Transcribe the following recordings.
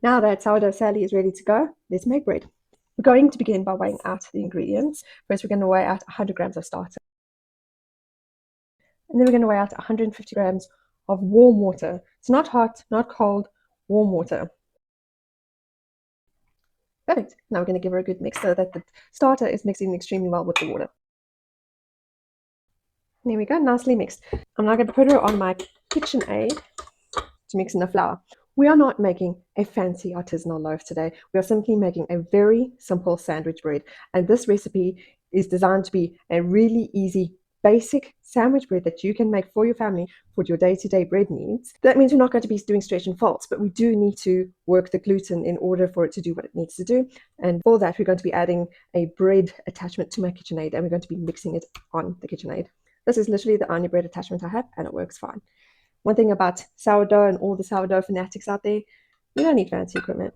Now that sourdough Sally is ready to go, let's make bread. We're going to begin by weighing out the ingredients. First, we're going to weigh out 100 grams of starter. And then we're going to weigh out 150 grams of warm water. It's not hot, not cold, warm water. Perfect. Now we're going to give her a good mix so that the starter is mixing extremely well with the water. There we go, nicely mixed. I'm now going to put her on my KitchenAid to mix in the flour. We are not making a fancy artisanal loaf today. We are simply making a very simple sandwich bread. And this recipe is designed to be a really easy, basic sandwich bread that you can make for your family for your day-to-day bread needs. That means we're not going to be doing stretch and folds, but we do need to work the gluten in order for it to do what it needs to do. And for that, we're going to be adding a bread attachment to my KitchenAid, and we're going to be mixing it on the KitchenAid. This is literally the only bread attachment I have, and it works fine. One thing about sourdough and all the sourdough fanatics out there, you don't need fancy equipment.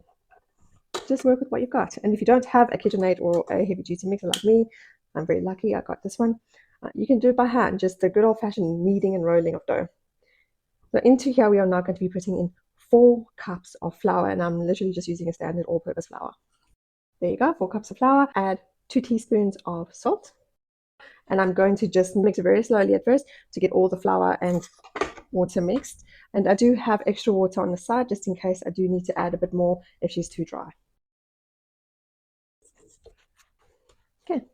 Just work with what you've got. And if you don't have a KitchenAid or a heavy-duty mixer like me, I'm very lucky, I got this one. You can do it by hand, just the good old-fashioned kneading and rolling of dough. So into here, we are now going to be putting in 4 cups of flour, and I'm literally just using a standard all-purpose flour. There you go, 4 cups of flour. Add 2 teaspoons of salt. And I'm going to just mix it very slowly at first to get all the flour and water mixed. And I do have extra water on the side just in case I do need to add a bit more if she's too dry. Okay,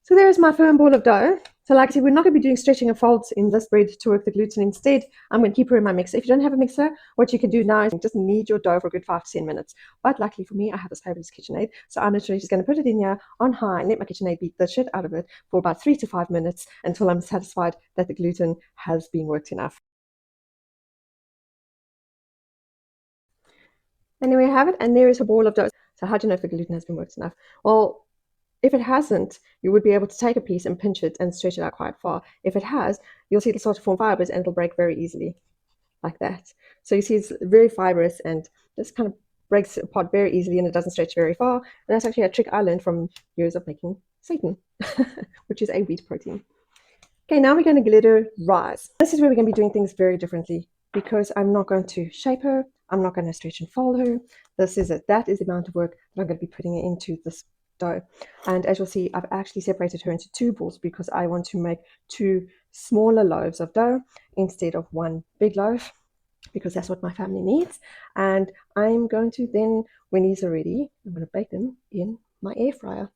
so there's my firm ball of dough. So like I said, we're not going to be doing stretching and folds in this bread to work the gluten. Instead, I'm going to keep her in my mixer. If you don't have a mixer, what you can do now is just knead your dough for a good 5 to 10 minutes. But luckily for me, I have this fabulous KitchenAid. So I'm literally just going to put it in here on high and let my KitchenAid beat the shit out of it for about 3 to 5 minutes until I'm satisfied that the gluten has been worked enough. And there we have it, and there is a ball of dough. So how do you know if the gluten has been worked enough? Well, if it hasn't, you would be able to take a piece and pinch it and stretch it out quite far. If it has, you'll see it'll start to form fibers and it'll break very easily, like that. So you see it's very fibrous and just kind of breaks apart very easily and it doesn't stretch very far. And that's actually a trick I learned from years of making seitan, which is a wheat protein. Okay, now we're going to glitter rise. This is where we're going to be doing things very differently because I'm not going to shape her. I'm not going to stretch and fold her. That is the amount of work that I'm going to be putting into this dough. And as you'll see, I've actually separated her into 2 balls because I want to make 2 smaller loaves of dough instead of 1 big loaf, because that's what my family needs. And I'm going to then, when these are ready, I'm going to bake them in my air fryer.